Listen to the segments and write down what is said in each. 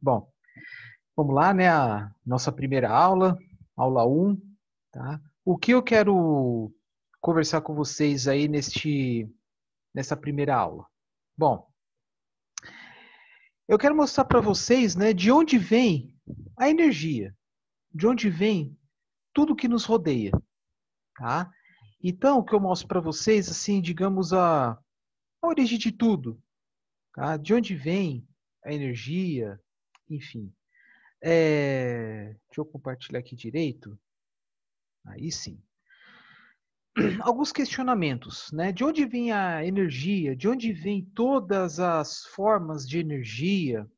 Bom, vamos lá, né? A nossa primeira aula, aula 1, tá? O que eu quero conversar com vocês aí nessa primeira aula? Bom, eu quero mostrar para vocês, né, de onde vem a energia, de onde vem tudo que nos rodeia, tá? Então, o que eu mostro para vocês, assim, digamos, a origem de tudo, tá? De onde vem a energia, enfim. Deixa eu compartilhar aqui direito. Aí sim. Alguns questionamentos, né? De onde vem a energia? De onde vem todas as formas de energia?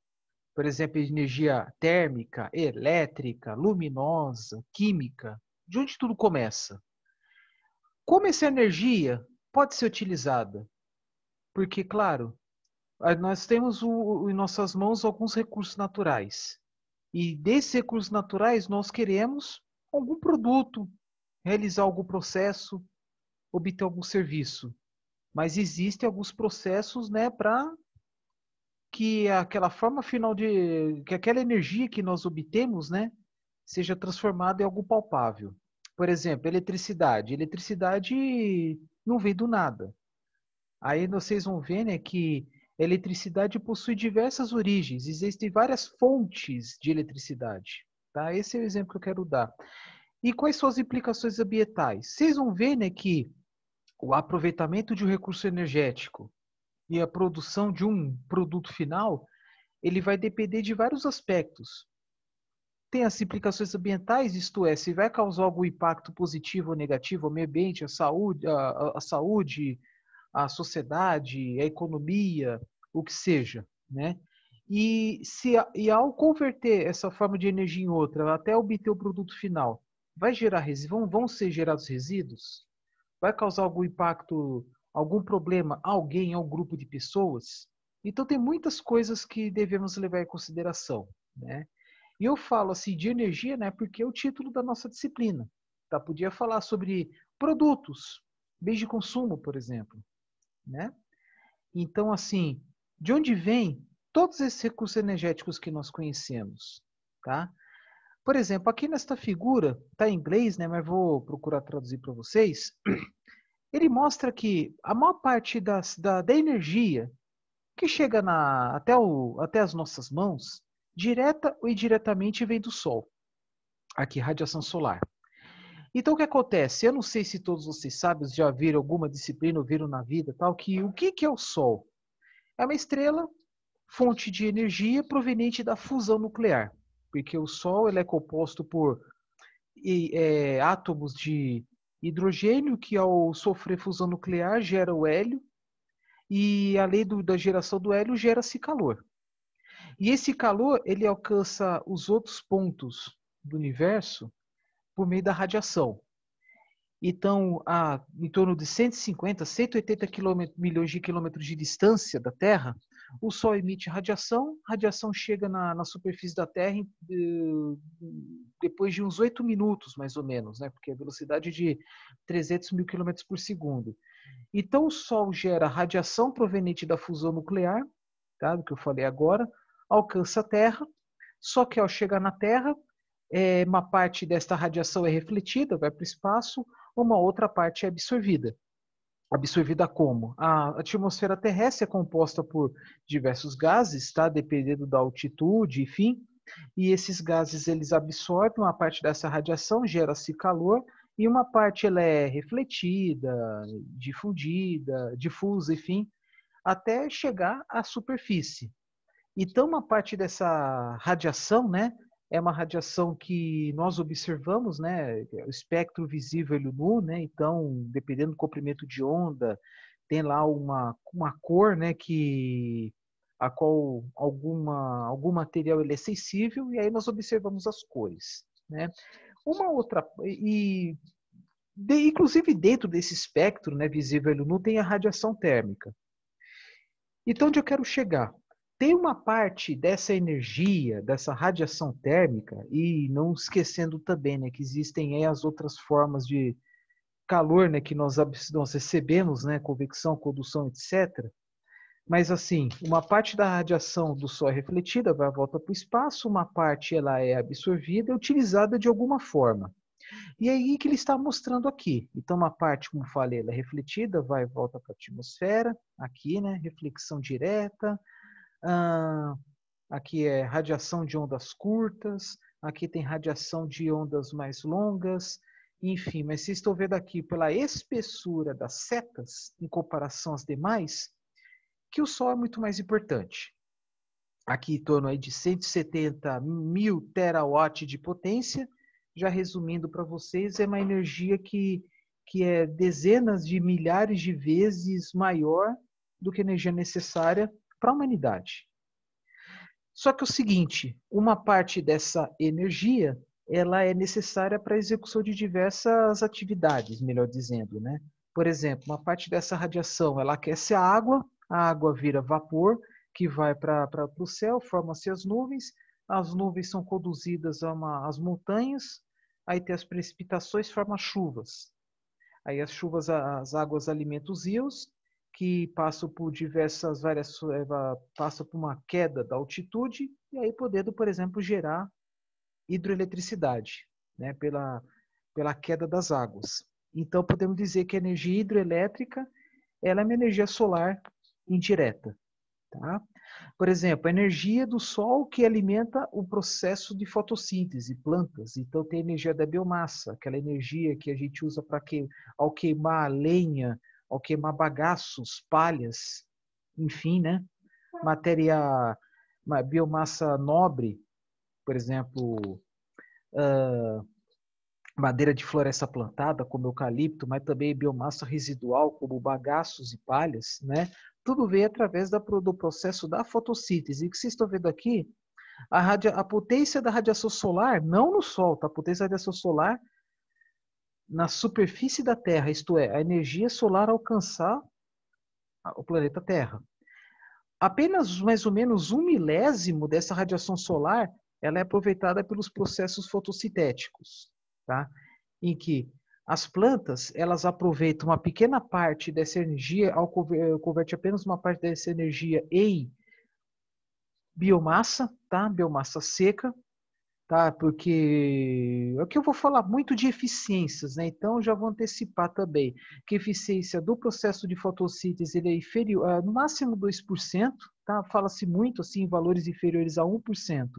Por exemplo, energia térmica, elétrica, luminosa, química. De onde tudo começa? Como essa energia pode ser utilizada? Porque, claro, nós temos em nossas mãos alguns recursos naturais. E desses recursos naturais nós queremos algum produto, realizar algum processo, obter algum serviço. Mas existem alguns processos, né, para que aquela forma final que aquela energia que nós obtemos, né, seja transformada em algo palpável. Por exemplo, eletricidade. Eletricidade não vem do nada. Aí vocês vão ver, né, que a eletricidade possui diversas origens. Existem várias fontes de eletricidade. Tá? Esse é o exemplo que eu quero dar. E quais são as implicações ambientais? Vocês vão ver, né, que o aproveitamento de um recurso energético e a produção de um produto final, ele vai depender de vários aspectos. Tem as implicações ambientais, isto é, se vai causar algum impacto positivo ou negativo ao meio ambiente, à saúde, à sociedade, à economia, o que seja, né? E ao converter essa forma de energia em outra, até obter o produto final, vão ser gerados resíduos? Vai causar algum impacto, algum problema a alguém, a um grupo de pessoas? Então tem muitas coisas que devemos levar em consideração, né? E eu falo assim de energia, né, porque é o título da nossa disciplina. Tá? Podia falar sobre produtos, bens de consumo, por exemplo, né? Então assim, de onde vem todos esses recursos energéticos que nós conhecemos, tá? Por exemplo, aqui nesta figura, tá em inglês, né, mas vou procurar traduzir para vocês. Ele mostra que a maior parte da energia que chega até as nossas mãos, direta ou indiretamente, vem do Sol. Aqui, radiação solar. Então, o que acontece? Eu não sei se todos vocês sabem, já viram alguma disciplina, ou viram na vida, tal, que o que é o Sol? É uma estrela, fonte de energia proveniente da fusão nuclear. Porque o Sol ele é composto por átomos de hidrogênio, que ao sofrer fusão nuclear gera o hélio, e a lei da geração do hélio gera-se calor. E esse calor ele alcança os outros pontos do universo por meio da radiação. Então, em torno de 150, 180 milhões de quilômetros de distância da Terra, o Sol emite radiação, a radiação chega na superfície da Terra depois de uns 8 minutos, mais ou menos, né? Porque a velocidade é de 300 mil quilômetros por segundo. Então, o Sol gera radiação proveniente da fusão nuclear, tá? Do que eu falei agora, alcança a Terra, só que ao chegar na Terra, uma parte desta radiação é refletida, vai para o espaço, uma outra parte é absorvida. Absorvida como? A atmosfera terrestre é composta por diversos gases, tá? Dependendo da altitude, enfim. E esses gases eles absorvem uma parte dessa radiação, gera-se calor, e uma parte ela é refletida, difundida, difusa, enfim, até chegar à superfície. Então, uma parte dessa radiação, né, é uma radiação que nós observamos, né, o espectro visível e nu, né, então, dependendo do comprimento de onda, tem lá uma cor, né, a qual algum material ele é sensível, e aí nós observamos as cores, né. Uma outra, inclusive dentro desse espectro, né, visível e nu, tem a radiação térmica. Então, onde eu quero chegar? Tem uma parte dessa energia, dessa radiação térmica, e não esquecendo também, né, que existem aí as outras formas de calor, né, que nós recebemos, né, convecção, condução, etc. Mas assim, uma parte da radiação do Sol é refletida, vai volta para o espaço, uma parte ela é absorvida e utilizada de alguma forma. E é aí que ele está mostrando aqui. Então, uma parte, como falei, ela é refletida, vai e volta para a atmosfera, aqui, né? Reflexão direta. Ah, aqui é radiação de ondas curtas, aqui tem radiação de ondas mais longas, enfim. Mas vocês estão vendo aqui pela espessura das setas, em comparação às demais, que o Sol é muito mais importante. Aqui em torno aí de 170 mil terawatts de potência. Já resumindo para vocês, é uma energia que é dezenas de milhares de vezes maior do que a energia necessária para a humanidade. Só que é o seguinte, uma parte dessa energia ela é necessária para a execução de diversas atividades, melhor dizendo, né? Por exemplo, uma parte dessa radiação ela aquece a água vira vapor, que vai para o céu, formam-se as nuvens são conduzidas às montanhas, aí tem as precipitações, formam as chuvas. Aí as chuvas, as águas alimentam os rios, que passam por diversas variações, passam por uma queda da altitude, e aí podendo, por exemplo, gerar hidroeletricidade, né, pela queda das águas. Então podemos dizer que a energia hidroelétrica ela é uma energia solar indireta. Tá? Por exemplo, a energia do sol que alimenta o processo de fotossíntese, plantas. Então, tem a energia da biomassa, aquela energia que a gente usa para ao queimar lenha, ao queimar bagaços, palhas, enfim, né? Matéria, biomassa nobre, por exemplo, madeira de floresta plantada, como eucalipto, mas também biomassa residual, como bagaços e palhas, né? Tudo vem através do processo da fotossíntese. E o que vocês estão vendo aqui, a potência da radiação solar, não no Sol, tá? A potência da radiação solar na superfície da Terra, isto é, a energia solar alcançar o planeta Terra. Apenas mais ou menos 1 milésimo dessa radiação solar ela é aproveitada pelos processos fotossintéticos, tá? Em que as plantas elas aproveitam uma pequena parte dessa energia, converte apenas uma parte dessa energia em biomassa, tá? Biomassa seca, tá? Porque é o que eu vou falar muito de eficiências, né? Então já vou antecipar também que a eficiência do processo de fotossíntese ele é inferior, no máximo 2%, tá? Fala-se muito assim em valores inferiores a 1%.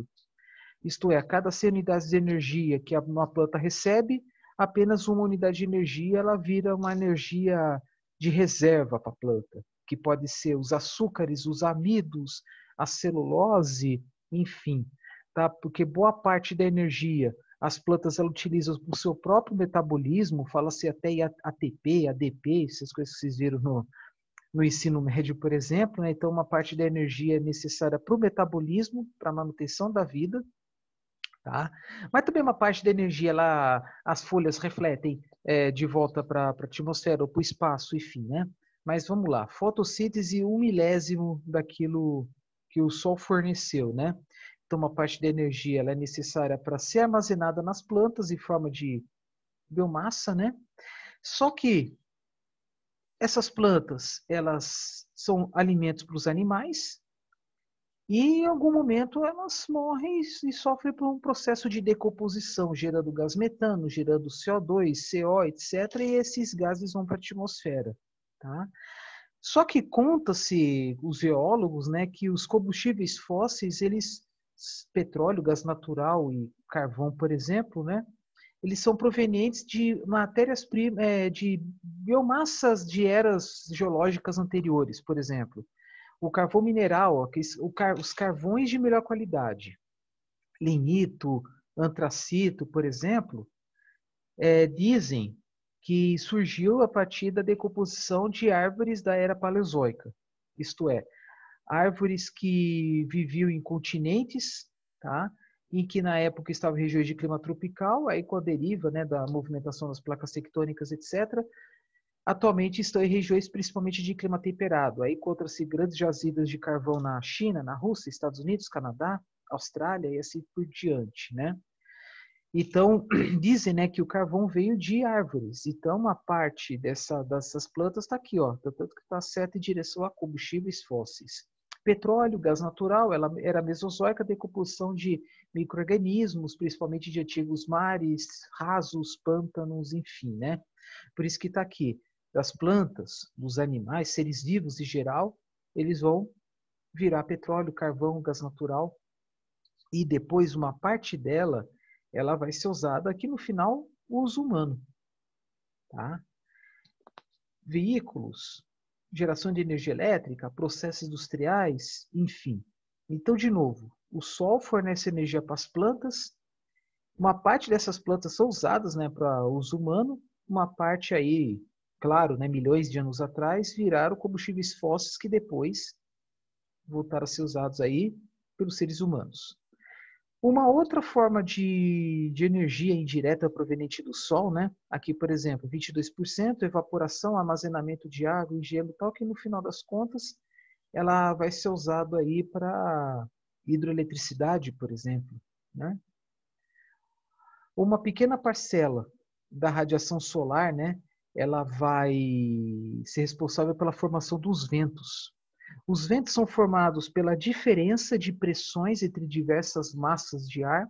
Isto é, a cada 100 unidades de energia que uma planta recebe, apenas uma unidade de energia ela vira uma energia de reserva para a planta, que pode ser os açúcares, os amidos, a celulose, enfim, tá? Porque boa parte da energia as plantas elas utilizam para o seu próprio metabolismo, fala-se até em ATP, ADP, essas coisas que vocês viram no ensino médio, por exemplo, né? Então uma parte da energia é necessária para o metabolismo, para a manutenção da vida, tá? Mas também uma parte da energia lá, as folhas refletem de volta para a atmosfera ou para o espaço, enfim, né? Mas vamos lá, fotossíntese 1 milésimo daquilo que o Sol forneceu, né? Então uma parte da energia ela é necessária para ser armazenada nas plantas em forma de biomassa, né? Só que essas plantas elas são alimentos para os animais, e em algum momento elas morrem e sofrem por um processo de decomposição, gerando gás metano, gerando CO2, CO, etc. E esses gases vão para a atmosfera. Tá? Só que conta-se, os geólogos, né, que os combustíveis fósseis, eles, petróleo, gás natural e carvão, por exemplo, né, eles são provenientes de matérias-primas, de biomassas de eras geológicas anteriores, por exemplo. O carvão mineral, os carvões de melhor qualidade, lignito, antracito, por exemplo, dizem que surgiu a partir da decomposição de árvores da era paleozoica. Isto é, árvores que viviam em continentes, tá? Em que na época estavam em regiões de clima tropical, aí com a deriva, né, da movimentação das placas tectônicas, etc., atualmente estão em regiões principalmente de clima temperado. Aí encontra-se grandes jazidas de carvão na China, na Rússia, Estados Unidos, Canadá, Austrália e assim por diante, né? Então, dizem, né, que o carvão veio de árvores. Então, uma parte dessas plantas está aqui, ó, tanto que está certa em direção a combustíveis fósseis. Petróleo, gás natural, ela era mesozoica, decomposição de micro-organismos, principalmente de antigos mares, rasos, pântanos, enfim, né? Por isso que está aqui. Das plantas, dos animais, seres vivos em geral, eles vão virar petróleo, carvão, gás natural, e depois uma parte dela, ela vai ser usada aqui no final, o uso humano. Tá? Veículos, geração de energia elétrica, processos industriais, enfim. Então, de novo, o sol fornece energia para as plantas, uma parte dessas plantas são usadas, né, para uso humano, uma parte aí, claro, né, milhões de anos atrás, viraram combustíveis fósseis que depois voltaram a ser usados aí pelos seres humanos. Uma outra forma de energia indireta proveniente do Sol, né? Aqui, por exemplo, 22%, evaporação, armazenamento de água e gelo, tal, que no final das contas ela vai ser usada aí para hidroeletricidade, por exemplo, né? Uma pequena parcela da radiação solar, né? Ela vai ser responsável pela formação dos ventos. Os ventos são formados pela diferença de pressões entre diversas massas de ar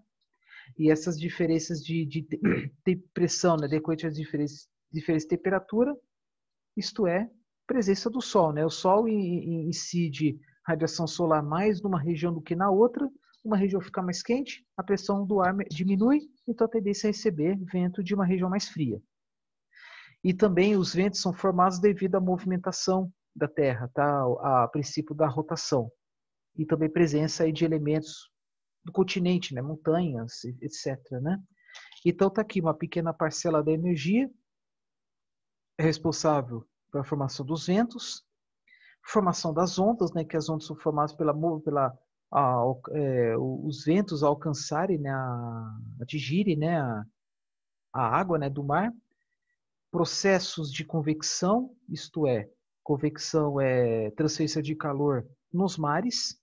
e essas diferenças de pressão, né, decorrente das diferenças de temperatura, isto é, presença do Sol. Né? O Sol incide radiação solar mais numa região do que na outra, uma região fica mais quente, a pressão do ar diminui, então a tendência é receber vento de uma região mais fria. E também os ventos são formados devido à movimentação da Terra, tá? A princípio da rotação. E também presença aí de elementos do continente, né? Montanhas, etc. Né? Então está aqui uma pequena parcela da energia é responsável pela formação dos ventos, formação das ondas, né? Que as ondas são formadas os ventos alcançarem, né? Atingirem, né? A água, né? Do mar. Processos de convecção, isto é, convecção é transferência de calor nos mares,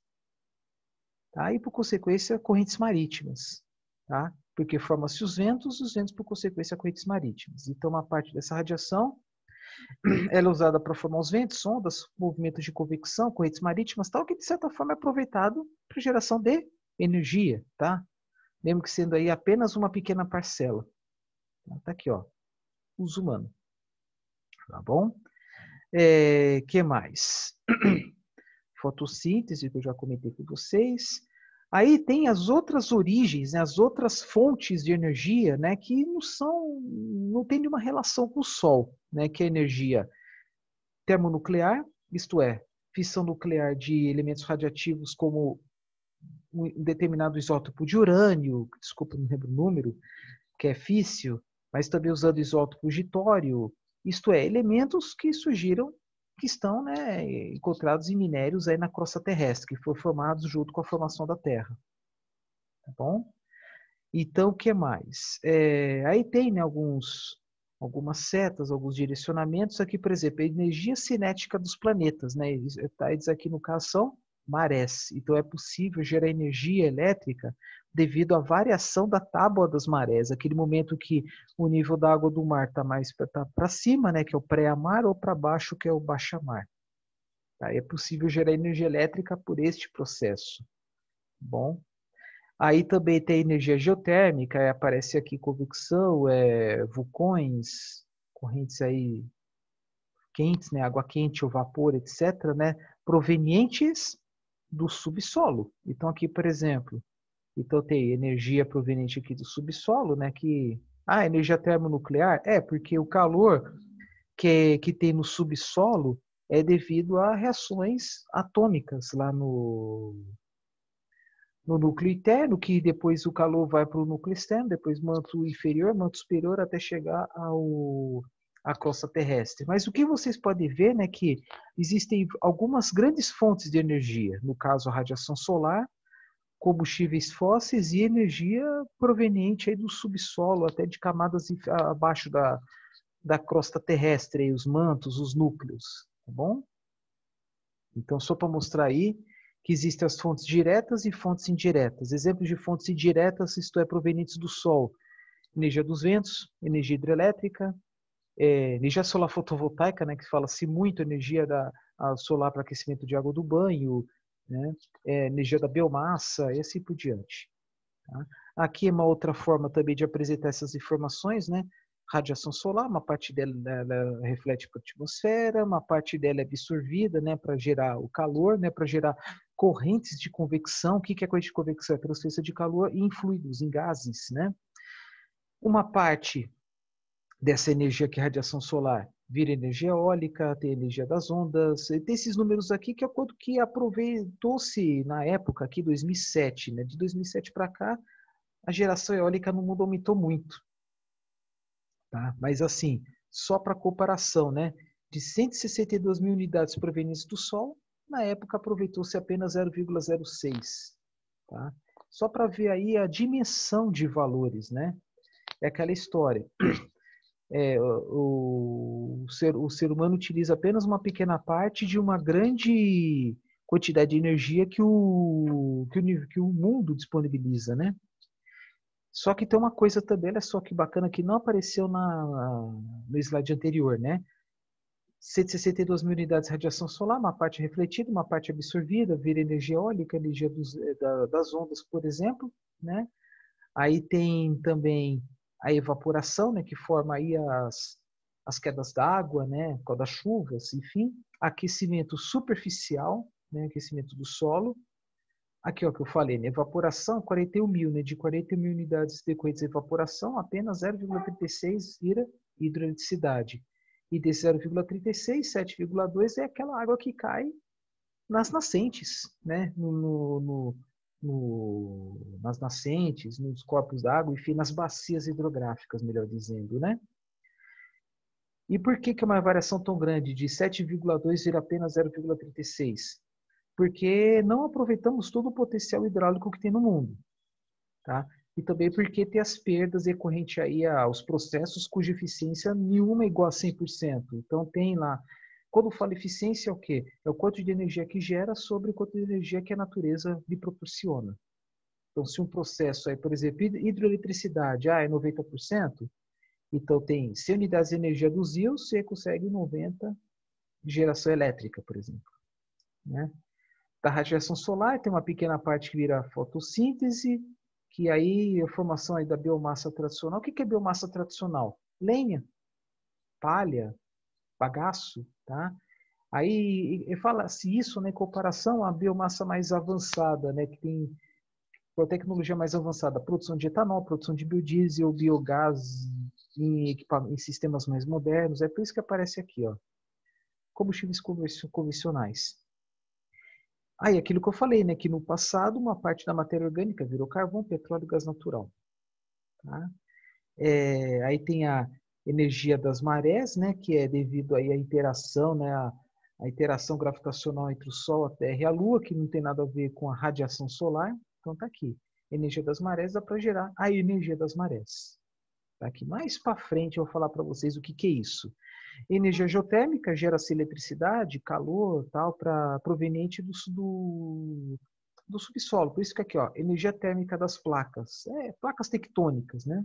tá? E por consequência correntes marítimas, tá? Porque formam-se os ventos por consequência correntes marítimas. Então uma parte dessa radiação ela é usada para formar os ventos, ondas, movimentos de convecção, correntes marítimas, tal que de certa forma é aproveitado para geração de energia, tá? Mesmo que sendo aí apenas uma pequena parcela. Tá aqui, ó, uso humano, tá bom? Que mais? Fotossíntese, que eu já comentei com vocês. Aí tem as outras origens, né, as outras fontes de energia, né, que não tem nenhuma relação com o Sol, né, que é a energia termonuclear, isto é, fissão nuclear de elementos radiativos como um determinado isótopo de urânio, desculpa, não lembro o número, que é físsil, mas também usando isótopo de tório, isto é, elementos que surgiram, que estão, né, encontrados em minérios aí na crosta terrestre, que foram formados junto com a formação da Terra. Tá bom? Então, o que mais? Aí tem, né, algumas setas, alguns direcionamentos. Aqui, por exemplo, a energia cinética dos planetas. Né? Eles aqui, no caso, são marés. Então, é possível gerar energia elétrica devido à variação da tábua das marés. Aquele momento que o nível da água do mar está mais para cima, né, que é o pré-mar, ou para baixo, que é o baixa-mar. Tá? É possível gerar energia elétrica por este processo. Bom. Aí também tem energia geotérmica, aparece aqui convecção, vulcões, correntes aí quentes, né, água quente ou vapor, etc., né, provenientes do subsolo. Então aqui, por exemplo, então tem energia proveniente aqui do subsolo, né, energia termonuclear, porque o calor que tem no subsolo é devido a reações atômicas lá no núcleo interno, que depois o calor vai para o núcleo externo, depois manto inferior, manto superior, até chegar à crosta terrestre. Mas o que vocês podem ver, né, que existem algumas grandes fontes de energia, no caso a radiação solar, combustíveis fósseis e energia proveniente aí do subsolo, até de camadas abaixo da crosta terrestre, os mantos, os núcleos, tá bom? Então, só para mostrar aí que existem as fontes diretas e fontes indiretas. Exemplos de fontes indiretas, isto é, provenientes do Sol. energia dos ventos, energia hidrelétrica, energia solar fotovoltaica, né, que fala-se muito, energia solar para aquecimento de água do banho, né, energia da biomassa e assim por diante. Tá? Aqui é uma outra forma também de apresentar essas informações, né? Radiação solar, uma parte dela ela reflete para a atmosfera, uma parte dela é absorvida, né, para gerar o calor, né, para gerar correntes de convecção. O que é corrente de convecção? É transferência de calor em fluidos, em gases, né? Uma parte dessa energia que é radiação solar vira energia eólica, tem energia das ondas, tem esses números aqui que é quanto que aproveitou-se na época aqui 2007, né? De 2007 para cá, a geração eólica no mundo aumentou muito, tá? Mas assim, só para comparação, né? De 162 mil unidades provenientes do Sol, na época aproveitou-se apenas 0,06, tá? Só para ver aí a dimensão de valores, né? É aquela história. O ser humano utiliza apenas uma pequena parte de uma grande quantidade de energia que que o mundo disponibiliza, né? Só que tem uma coisa também, olha só que bacana, que não apareceu no slide anterior, né? 162 mil unidades de radiação solar, uma parte refletida, uma parte absorvida, vira energia eólica, energia das ondas, por exemplo, né? Aí tem também a evaporação, né, que forma aí as quedas d'água, né, por causa das chuvas, enfim. Aquecimento superficial, né, aquecimento do solo. Aqui, ó, que eu falei, né, evaporação, 41 mil, né, de 41 mil unidades decorrentes de evaporação, apenas 0,36 vira hidroeletricidade. E desse 0,36, 7,2 é aquela água que cai nas nascentes, né, nas nascentes, nos corpos d'água, enfim, nas bacias hidrográficas, melhor dizendo, né? E por que uma variação tão grande de 7,2 vira apenas 0,36? Porque não aproveitamos todo o potencial hidráulico que tem no mundo, tá? E também porque tem as perdas recorrentes aí aos processos cuja eficiência nenhuma é igual a 100%. Então tem lá, quando fala eficiência é o quê? É o quanto de energia que gera sobre o quanto de energia que a natureza lhe proporciona. Então se um processo aí, por exemplo, hidroeletricidade, é 90%, então tem 100 unidades de energia dos rios, você consegue 90 de geração elétrica, por exemplo, né? Da radiação solar, tem uma pequena parte que vira fotossíntese, que aí a formação aí da biomassa tradicional. O que é biomassa tradicional? Lenha, palha, bagaço, tá? Aí fala-se isso, né, em comparação à biomassa mais avançada, né, que tem com a tecnologia mais avançada, produção de etanol, produção de biodiesel, biogás em sistemas mais modernos. É por isso que aparece aqui, ó, combustíveis convencionais. Aí, aquilo que eu falei, né? Que no passado, uma parte da matéria orgânica virou carvão, petróleo e gás natural. Tá? Aí tem a energia das marés, né? Que é devido aí à interação, né? A interação gravitacional entre o Sol, a Terra e a Lua, que não tem nada a ver com a radiação solar. Então, tá aqui. Energia das marés dá para gerar a energia das marés. Tá aqui mais para frente eu vou falar para vocês o que, que é isso. Energia geotérmica gera-se eletricidade, calor, tal, proveniente do subsolo. Por isso que aqui, ó, energia térmica das placas, placas tectônicas, né?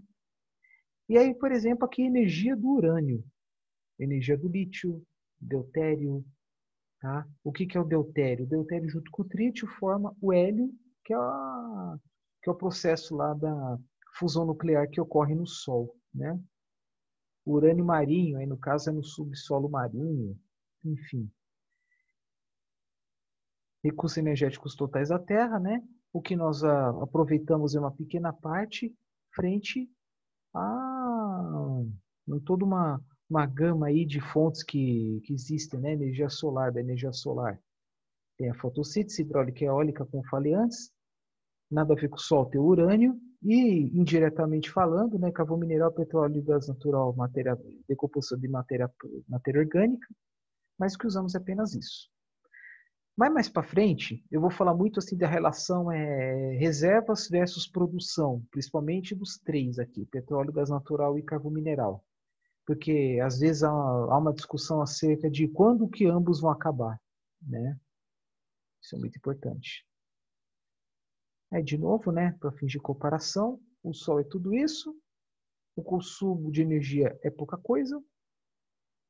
E aí, por exemplo, aqui energia do urânio, energia do lítio, deutério, tá? O que que é o deutério? O deutério junto com o trítio forma o hélio, que é o processo lá da fusão nuclear que ocorre no Sol, né? O urânio marinho, aí no caso é no subsolo marinho, enfim. Recursos energéticos totais da Terra, né? O que nós aproveitamos é uma pequena parte frente a toda uma gama aí de fontes que existem, né? Energia solar, da energia solar. Tem a fotossíntese hidráulica e eólica, como falei antes, nada a ver com o Sol, tem o urânio, e indiretamente falando, né? Carvão mineral, petróleo, gás natural, matéria, decomposição de matéria orgânica, mas que usamos apenas isso. Mas mais para frente, eu vou falar muito assim da relação reservas versus produção, principalmente dos três aqui, petróleo, gás natural e carvão mineral. Porque às vezes há uma discussão acerca de quando que ambos vão acabar, né? Isso é muito importante. Aí de novo, né, para fins de comparação, o Sol é tudo isso, o consumo de energia é pouca coisa,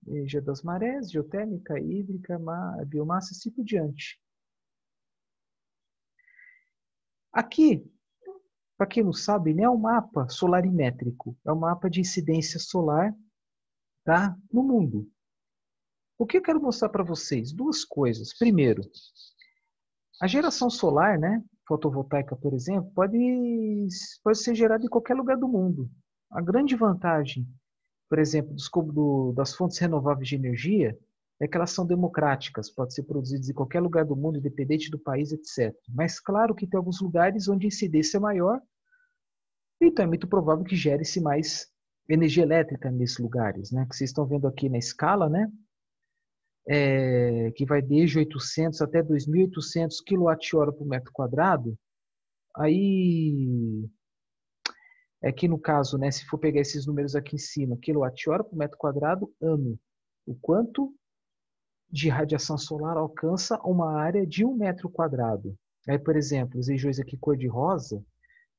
energia das marés, geotérmica, hídrica, biomassa, assim por diante. Aqui, para quem não sabe, né, é um mapa solarimétrico, é um mapa de incidência solar, tá, no mundo. O que eu quero mostrar para vocês? Duas coisas. Primeiro, a geração solar, né, fotovoltaica, por exemplo, pode ser gerada em qualquer lugar do mundo. A grande vantagem, por exemplo, das fontes renováveis de energia é que elas são democráticas, podem ser produzidas em qualquer lugar do mundo, independente do país, etc. Mas claro que tem alguns lugares onde a incidência é maior, então é muito provável que gere-se mais energia elétrica nesses lugares, né? Que vocês estão vendo aqui na escala, né? Que vai desde 800 até 2.800 kWh por metro quadrado. Aí, aqui no caso, né, se for pegar esses números aqui em cima, kWh por metro quadrado, ano. O quanto de radiação solar alcança uma área de 1 metro quadrado. Aí, por exemplo, as regiões aqui cor-de-rosa,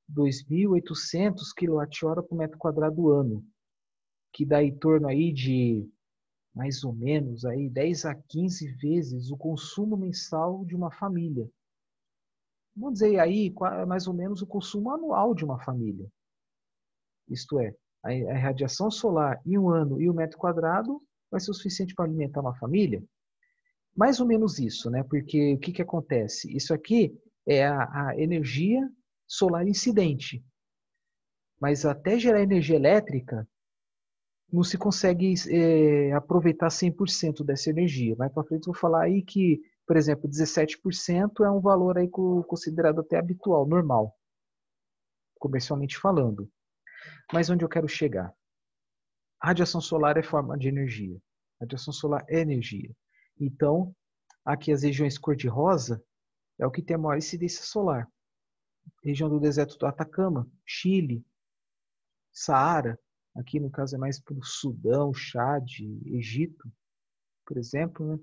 2.800 kWh por metro quadrado ano, que dá em torno aí de mais ou menos aí 10 a 15 vezes o consumo mensal de uma família. Vamos dizer aí mais ou menos o consumo anual de uma família. Isto é, a radiação solar em um ano e 1 metro quadrado vai ser o suficiente para alimentar uma família? Mais ou menos isso, né? Porque o que acontece? Isso aqui é a energia solar incidente. Mas até gerar energia elétrica, não se consegue aproveitar 100% dessa energia. Mais para frente eu vou falar aí que, por exemplo, 17% é um valor aí considerado até habitual, normal, comercialmente falando. Mas onde eu quero chegar? A radiação solar é forma de energia. A radiação solar é energia. Então, aqui as regiões cor-de-rosa é o que tem a maior incidência solar. Região do deserto do Atacama, Chile, Saara, aqui no caso é mais para o Sudão, Chad, Egito, por exemplo, né?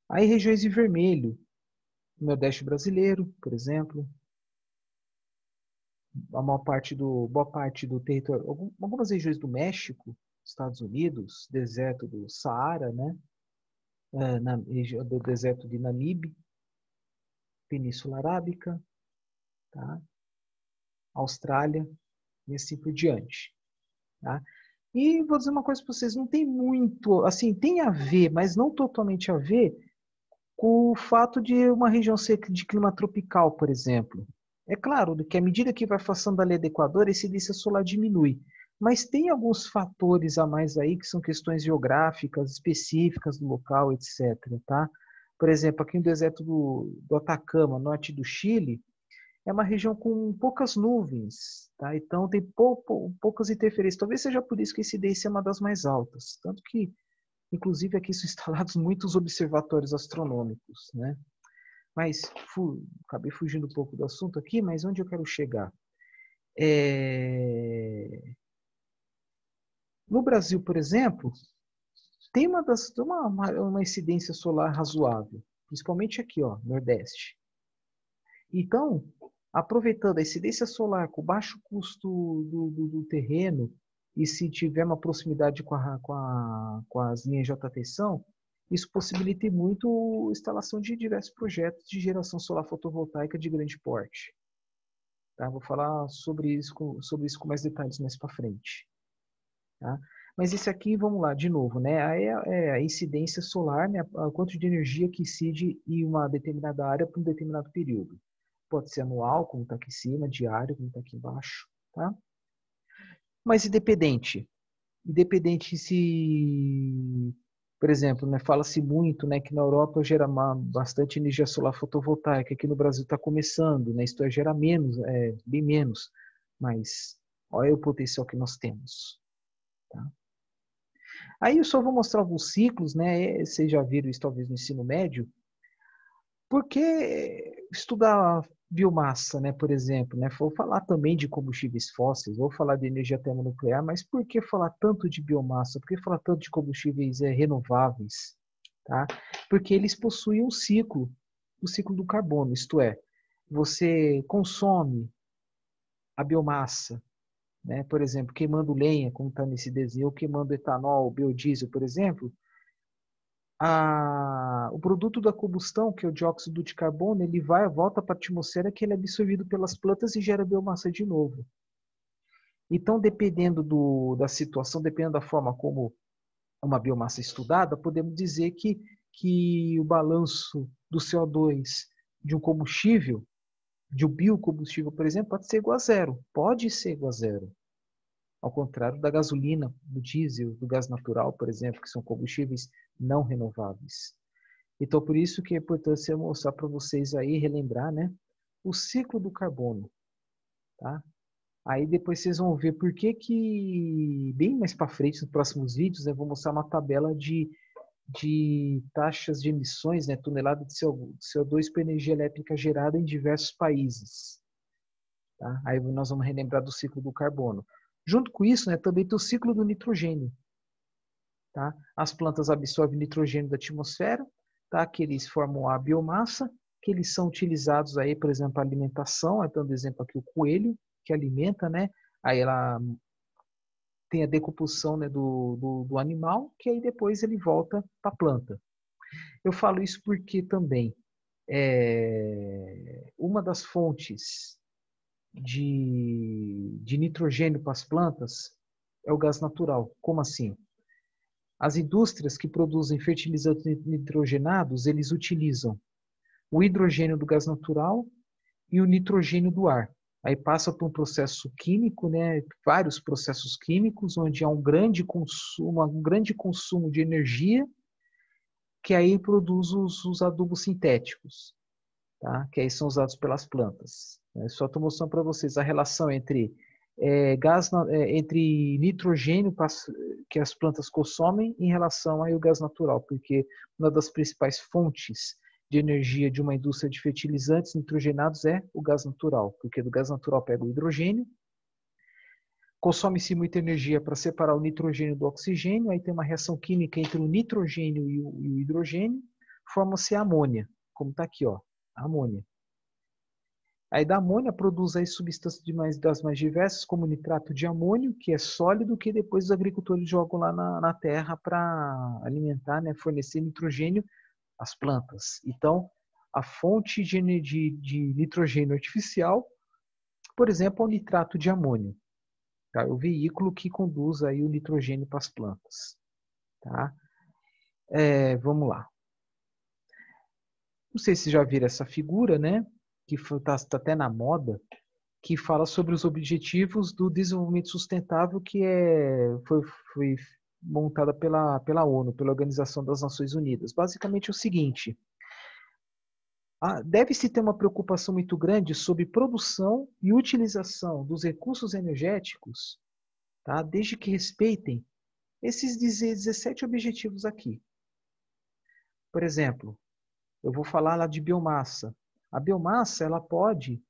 Aí regiões em vermelho, no Nordeste brasileiro, por exemplo, boa parte do território, algumas regiões do México, Estados Unidos, deserto do Saara, né? Na região do deserto de Namibe, Península Arábica, tá? Austrália e assim por diante, tá? E vou dizer uma coisa para vocês, não tem muito, assim, tem a ver, mas não totalmente a ver com o fato de uma região ser de clima tropical, por exemplo. É claro que à medida que vai afastando a linha do Equador, a incidência solar diminui. Mas tem alguns fatores a mais aí que são questões geográficas específicas do local, etc. Tá? Por exemplo, aqui no deserto do Atacama, norte do Chile, é uma região com poucas nuvens, tá? Então tem poucas interferências. Talvez seja por isso que a incidência é uma das mais altas. Tanto que, inclusive, aqui são instalados muitos observatórios astronômicos, né? Mas acabei fugindo um pouco do assunto aqui, mas onde eu quero chegar? No Brasil, por exemplo, tem uma incidência solar razoável, principalmente aqui, ó, Nordeste. Então, aproveitando a incidência solar com baixo custo do terreno, e se tiver uma proximidade com as linhas de alta tensão, isso possibilita muito a instalação de diversos projetos de geração solar fotovoltaica de grande porte. Tá? Vou falar sobre isso com mais detalhes mais para frente. Tá? Mas esse aqui, vamos lá, de novo, né? É a incidência solar, né? O quanto de energia que incide em uma determinada área por um determinado período. Pode ser anual, como está aqui em cima, diário, como está aqui embaixo. Tá? Mas independente. Independente se, por exemplo, né, fala-se muito, né, que na Europa gera bastante energia solar fotovoltaica, aqui no Brasil está começando, né, isto é, gera menos, bem menos, mas olha o potencial que nós temos. Tá? Aí eu só vou mostrar alguns ciclos, né, vocês já viram isso talvez no ensino médio, porque estudar biomassa, né, por exemplo, né, vou falar também de combustíveis fósseis, vou falar de energia termonuclear, mas por que falar tanto de biomassa? Por que falar tanto de combustíveis renováveis? Tá? Porque eles possuem um ciclo, o ciclo do carbono, isto é, você consome a biomassa né? Por exemplo, queimando lenha, como está nesse desenho, ou queimando etanol, biodiesel, por exemplo, o produto da combustão, que é o dióxido de carbono, ele volta para a atmosfera, que ele é absorvido pelas plantas e gera biomassa de novo. Então, dependendo da situação, dependendo da forma como uma biomassa é estudada, podemos dizer que o balanço do CO2 de um combustível, de um biocombustível, por exemplo, pode ser igual a zero. Pode ser igual a zero. Ao contrário da gasolina, do diesel, do gás natural, por exemplo, que são combustíveis não renováveis. Então, por isso que é importante eu mostrar para vocês aí, relembrar, né, o ciclo do carbono, tá? Aí depois vocês vão ver por que bem mais para frente, nos próximos vídeos, eu vou mostrar uma tabela de taxas de emissões, né, tonelada de CO2 por energia elétrica gerada em diversos países. Tá? Aí nós vamos relembrar do ciclo do carbono. Junto com isso, né, também tem o ciclo do nitrogênio. Tá? As plantas absorvem nitrogênio da atmosfera, tá? Que eles formam a biomassa, que eles são utilizados aí, por exemplo, para alimentação. Então, exemplo aqui o coelho, que alimenta, né? Aí ela tem a decomposição, né, do animal, que aí depois ele volta para a planta. Eu falo isso porque também uma das fontes de nitrogênio para as plantas é o gás natural. Como assim? As indústrias que produzem fertilizantes nitrogenados, eles utilizam o hidrogênio do gás natural e o nitrogênio do ar. Aí passa por um processo químico, né, vários processos químicos, onde há um grande consumo de energia, que aí produz os adubos sintéticos, tá? Que aí são usados pelas plantas. Só estou mostrando para vocês a relação entre entre nitrogênio que as plantas consomem em relação ao gás natural, porque uma das principais fontes de energia de uma indústria de fertilizantes nitrogenados é o gás natural, porque do gás natural pega o hidrogênio, consome-se muita energia para separar o nitrogênio do oxigênio, aí tem uma reação química entre o nitrogênio e o hidrogênio, forma-se a amônia, como está aqui, ó, a amônia. Aí da amônia produz aí substâncias das mais diversas, como nitrato de amônio, que é sólido, que depois os agricultores jogam lá na terra para alimentar, né, fornecer nitrogênio às plantas. Então, a fonte de nitrogênio artificial, por exemplo, é o nitrato de amônio. Tá? É o veículo que conduz aí o nitrogênio para as plantas. Tá? Vamos lá. Não sei se já viram essa figura, né? Que está até na moda, que fala sobre os objetivos do desenvolvimento sustentável que foi montada pela ONU, pela Organização das Nações Unidas. Basicamente é o seguinte: deve-se ter uma preocupação muito grande sobre produção e utilização dos recursos energéticos, tá? Desde que respeitem esses 17 objetivos aqui. Por exemplo, eu vou falar lá de biomassa. A biomassa ela pode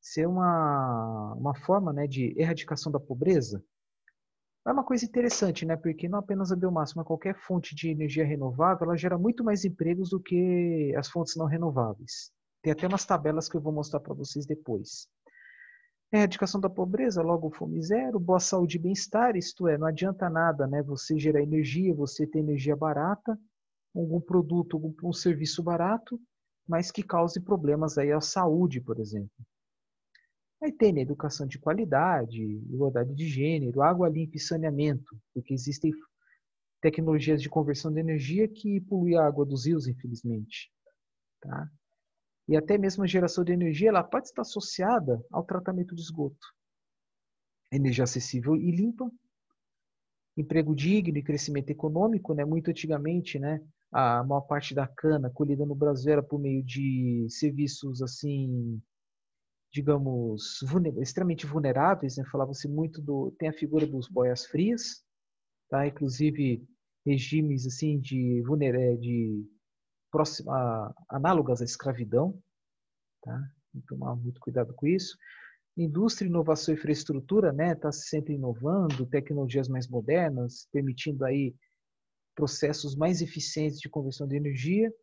ser uma forma, né, de erradicação da pobreza. É uma coisa interessante, né? Porque não apenas a biomassa, mas qualquer fonte de energia renovável, ela gera muito mais empregos do que as fontes não renováveis. Tem até umas tabelas que eu vou mostrar para vocês depois. Erradicação da pobreza, logo fome zero, boa saúde e bem-estar, isto é, não adianta nada, né? Você gerar energia, você ter energia barata, algum produto, um serviço barato, mas que cause problemas aí à saúde, por exemplo. Aí tem, né, educação de qualidade, igualdade de gênero, água limpa e saneamento, porque existem tecnologias de conversão de energia que poluem a água dos rios, infelizmente. Tá? E até mesmo a geração de energia ela pode estar associada ao tratamento de esgoto. Energia acessível e limpa, emprego digno e crescimento econômico, né? Muito antigamente, né, a maior parte da cana colhida no Brasil era por meio de serviços assim, digamos, extremamente vulneráveis, né? Falava-se muito tem a figura dos boias frias, tá? Inclusive regimes assim de análogas à escravidão, tá? Tem que tomar muito cuidado com isso. Indústria, inovação e infraestrutura, né? Está sempre inovando, tecnologias mais modernas, permitindo aí processos mais eficientes de conversão de energia,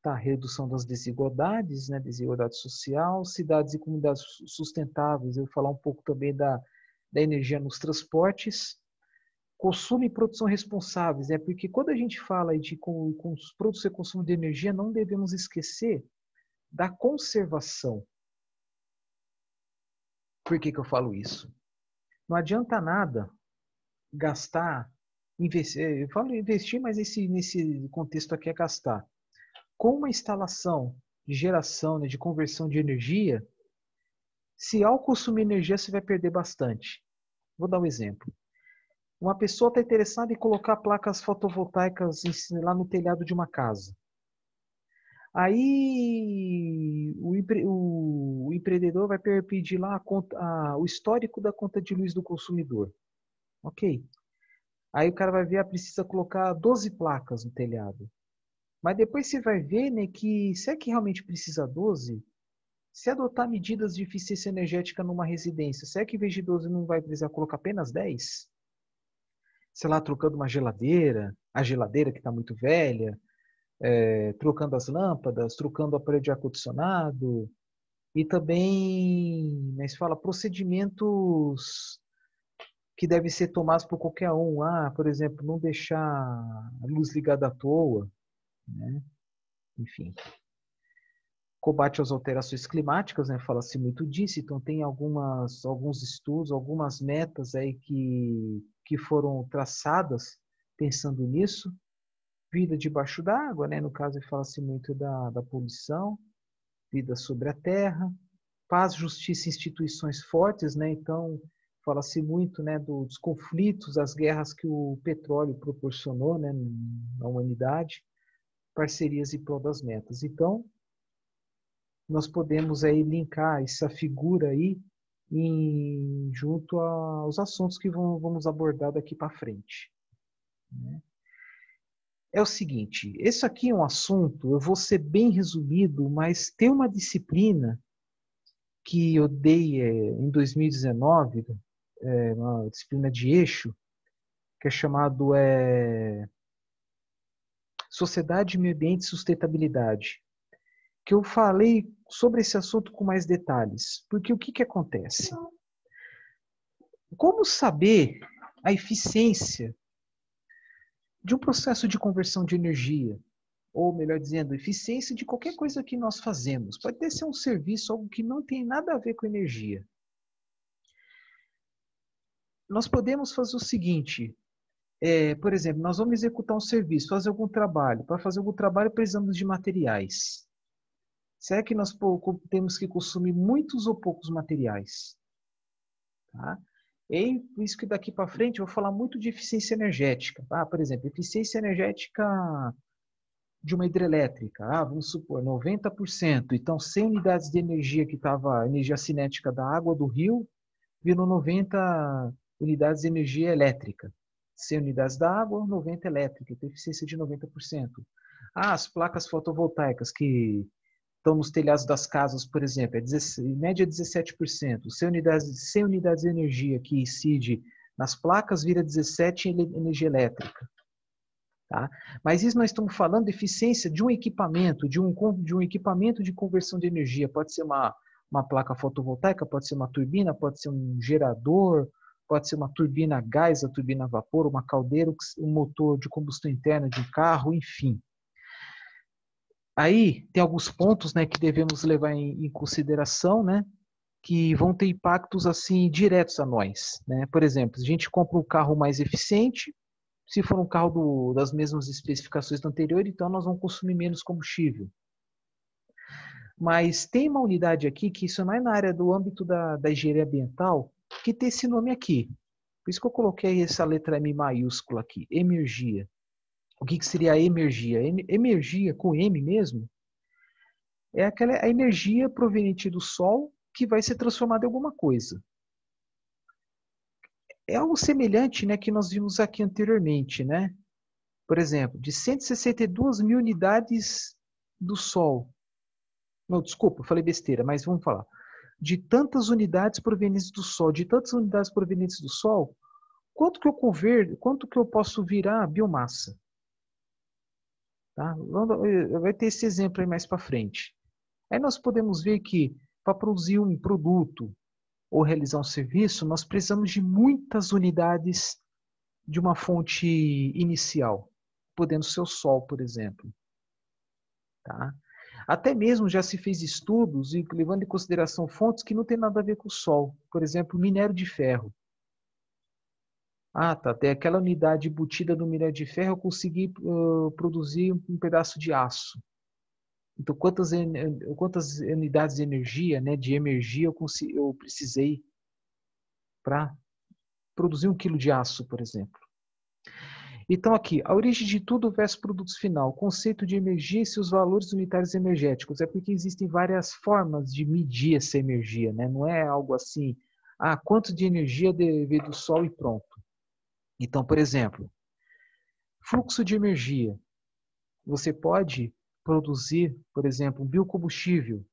tá? Redução das desigualdades, né? Desigualdade social, cidades e comunidades sustentáveis. Eu vou falar um pouco também da energia nos transportes, consumo e produção responsáveis, né? Porque quando a gente fala de produção e consumo de energia, não devemos esquecer da conservação. Por que eu falo isso? Não adianta nada gastar, investir, eu falo investir, mas nesse contexto aqui é gastar. Com uma instalação de geração, né, de conversão de energia, se ao consumir energia você vai perder bastante. Vou dar um exemplo. Uma pessoa está interessada em colocar placas fotovoltaicas lá no telhado de uma casa. Aí o empreendedor vai pedir lá o histórico da conta de luz do consumidor. Ok. Aí o cara vai ver, precisa colocar 12 placas no telhado. Mas depois você vai ver, né, que se é que realmente precisa 12, se adotar medidas de eficiência energética numa residência, se é que em vez de 12 não vai precisar colocar apenas 10? Sei lá, trocando uma geladeira, a geladeira que está muito velha, trocando as lâmpadas, trocando o aparelho de ar-condicionado, e também, né, se fala, procedimentos que devem ser tomados por qualquer um. Por exemplo, não deixar a luz ligada à toa, né? Enfim. Combate às alterações climáticas, né? Fala-se muito disso, então tem alguns estudos, algumas metas aí que foram traçadas pensando nisso. Vida debaixo d'água, né? No caso, fala-se muito da poluição, vida sobre a terra, paz, justiça e instituições fortes, né? Então, fala-se muito, né, dos conflitos, das guerras que o petróleo proporcionou, né, na humanidade, parcerias em prol das metas. Então, nós podemos aí linkar essa figura aí junto aos assuntos que vamos abordar daqui para frente, né? É o seguinte, esse aqui é um assunto, eu vou ser bem resumido, mas tem uma disciplina que eu dei em 2019, uma disciplina de eixo, que é chamado Sociedade, Meio Ambiente e Sustentabilidade, que eu falei sobre esse assunto com mais detalhes. Porque o que acontece? Como saber a eficiência de um processo de conversão de energia? Ou, melhor dizendo, eficiência de qualquer coisa que nós fazemos. Pode até ser um serviço, algo que não tem nada a ver com energia. Nós podemos fazer o seguinte, por exemplo, nós vamos executar um serviço, fazer algum trabalho. Para fazer algum trabalho, precisamos de materiais. Será que nós temos que consumir muitos ou poucos materiais? Tá? E por isso que daqui para frente eu vou falar muito de eficiência energética. Por exemplo, eficiência energética de uma hidrelétrica. Vamos supor, 90%. Então, 100 unidades de energia que estava, energia cinética da água do rio, virou 90 unidades de energia elétrica. 100 unidades da água, 90 elétrica. Então, eficiência de 90%. As placas fotovoltaicas que estão nos telhados das casas, por exemplo, em média 17%. 100 unidades de energia que incide nas placas vira 17 em energia elétrica. Tá? Mas isso nós estamos falando de eficiência de um equipamento, de um equipamento de conversão de energia. Pode ser uma placa fotovoltaica, pode ser uma turbina, pode ser um gerador, pode ser uma turbina a gás, a turbina a vapor, uma caldeira, um motor de combustão interna de um carro, enfim. Aí tem alguns pontos, né, que devemos levar em consideração, né, que vão ter impactos assim diretos a nós, né? Por exemplo, se a gente compra um carro mais eficiente, se for um carro das mesmas especificações do anterior, então nós vamos consumir menos combustível. Mas tem uma unidade aqui que isso é mais na área do âmbito da engenharia ambiental, que tem esse nome aqui. Por isso que eu coloquei essa letra M maiúscula aqui, energia. O que seria a energia? Energia com M mesmo é a energia proveniente do Sol que vai ser transformada em alguma coisa. É algo semelhante, né, que nós vimos aqui anteriormente, né? Por exemplo, de 162 mil unidades do Sol. Não, desculpa, falei besteira, mas vamos falar. De tantas unidades provenientes do Sol, de tantas unidades provenientes do Sol, quanto que eu converto, quanto que eu posso virar biomassa? Tá? Vai ter esse exemplo aí mais para frente. Aí nós podemos ver que para produzir um produto, ou realizar um serviço, nós precisamos de muitas unidades de uma fonte inicial, podendo ser o Sol, por exemplo. Tá? Até mesmo já se fez estudos e levando em consideração fontes que não tem nada a ver com o Sol. Por exemplo, minério de ferro. Ah, tá. Tem aquela unidade embutida no minério de ferro, eu consegui produzir um pedaço de aço. Então, quantas unidades de energia, né, de energia eu precisei para produzir 1 quilo de aço, por exemplo? Então, aqui, a origem de tudo versus produtos final, conceito de energia e seus valores unitários energéticos. É porque existem várias formas de medir essa energia, né? Não é algo assim, quanto de energia veio do Sol e pronto. Então, por exemplo, fluxo de energia. Você pode produzir, por exemplo, um biocombustível.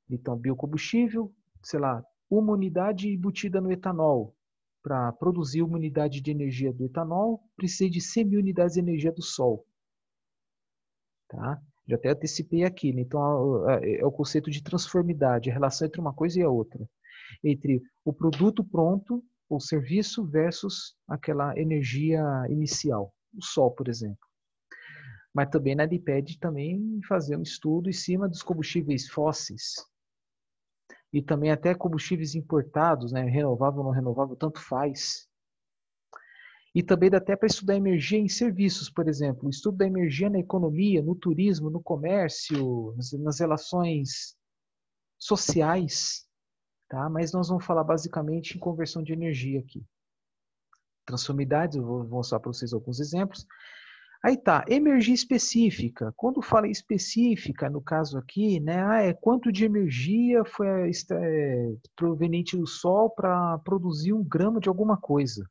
Então, biocombustível, sei lá, uma unidade embutida no etanol. Para produzir uma unidade de energia do etanol, precisa de 100.000 unidades de energia do Sol. Tá? Já até antecipei aqui, né? Então é o conceito de transformidade, a relação entre uma coisa e a outra. Entre o produto pronto, o serviço, versus aquela energia inicial. O Sol, por exemplo. Mas também nada impede também fazer um estudo em cima dos combustíveis fósseis. E também até combustíveis importados, né? Renovável ou não renovável, tanto faz. E também dá até para estudar energia em serviços, por exemplo. O estudo da energia na economia, no turismo, no comércio, nas relações sociais. Tá? Mas nós vamos falar basicamente em conversão de energia aqui. Transformidades, eu vou mostrar para vocês alguns exemplos. Aí tá, energia específica. Quando fala específica, no caso aqui, né, quanto de energia foi proveniente do Sol para produzir 1 grama de alguma coisa.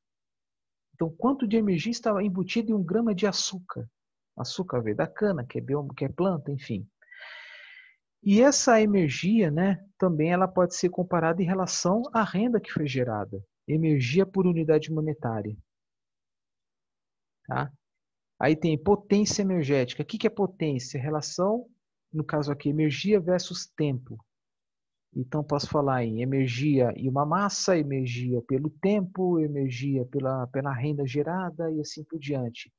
Então, quanto de energia está embutido em 1 grama de açúcar? Açúcar veio da cana, que é planta, enfim. E essa energia, né, também ela pode ser comparada em relação à renda que foi gerada. Energia por unidade monetária. Tá? Aí tem potência energética. O que é potência? Relação, no caso aqui, energia versus tempo. Então, posso falar em energia e uma massa, energia pelo tempo, energia pela renda gerada e assim por diante.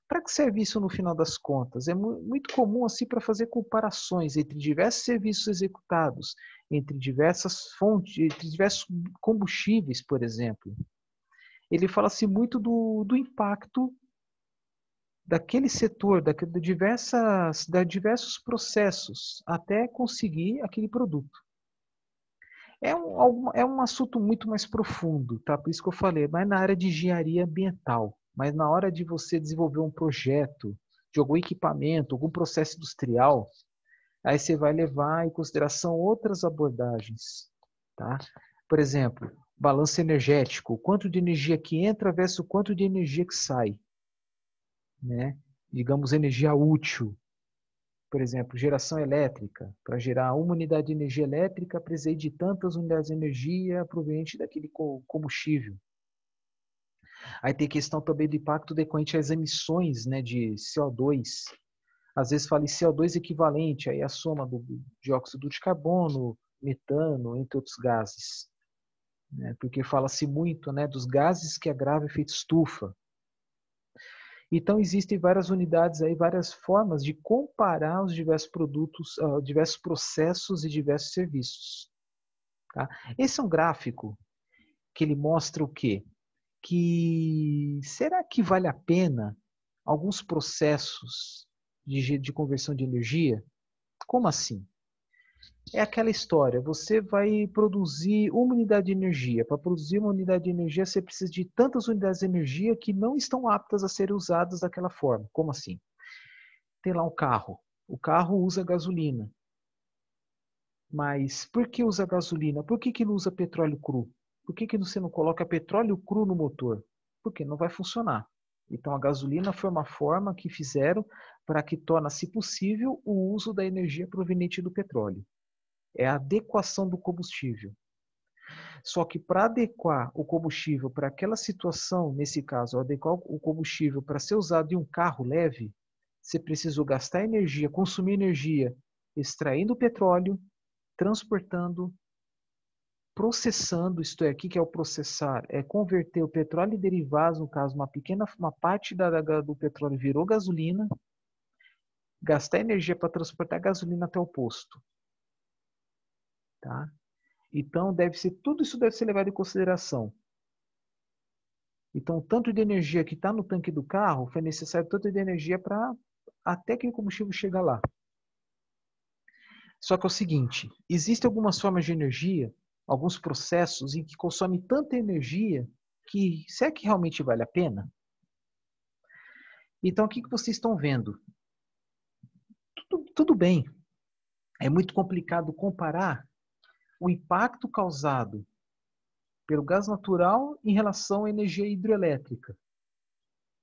Para que serve isso no final das contas? É muito comum assim para fazer comparações entre diversos serviços executados, entre diversas fontes, entre diversos combustíveis, por exemplo. Ele fala-se muito do impacto daquele setor, de diversos processos, até conseguir aquele produto. É um assunto muito mais profundo, tá? Por isso que eu falei, mas na área de engenharia ambiental. Mas na hora de você desenvolver um projeto, de algum equipamento, algum processo industrial, aí você vai levar em consideração outras abordagens, tá? Por exemplo, balanço energético, o quanto de energia que entra versus o quanto de energia que sai, né? Digamos, energia útil. Por exemplo, geração elétrica. Para gerar uma unidade de energia elétrica, precisei de tantas unidades de energia proveniente daquele combustível. Aí tem questão também do impacto decorrente às emissões, né, de CO2. Às vezes fala em CO2 equivalente, aí a soma do dióxido de carbono, metano, entre outros gases. Né, porque fala-se muito, né, dos gases que agravam o efeito estufa. Então, existem várias unidades aí, várias formas de comparar os diversos produtos, diversos processos e diversos serviços. Tá? Esse é um gráfico que ele mostra o quê? Que será que vale a pena alguns processos de conversão de energia? Como assim? É aquela história, você vai produzir uma unidade de energia. Para produzir uma unidade de energia, você precisa de tantas unidades de energia que não estão aptas a serem usadas daquela forma. Como assim? Tem lá um carro. O carro usa gasolina. Mas por que usa gasolina? Por que não usa petróleo cru? Por que você não coloca petróleo cru no motor? Porque não vai funcionar. Então a gasolina foi uma forma que fizeram para que torna-se possível o uso da energia proveniente do petróleo. É a adequação do combustível. Só que para adequar o combustível para aquela situação, nesse caso, adequar o combustível para ser usado em um carro leve, você precisou gastar energia, consumir energia, extraindo o petróleo, transportando processando, isto é, o que é o processar? É converter o petróleo e derivados, no caso, uma parte do petróleo virou gasolina, gastar energia para transportar gasolina até o posto. Tá? Então, tudo isso deve ser levado em consideração. Então, o tanto de energia que está no tanque do carro, foi necessário tanto de energia para até que o combustível chegar lá. Só que é o seguinte, existem algumas formas de energia, alguns processos em que consomem tanta energia que será que realmente vale a pena? Então, o que vocês estão vendo? Tudo bem, é muito complicado comparar o impacto causado pelo gás natural em relação à energia hidrelétrica.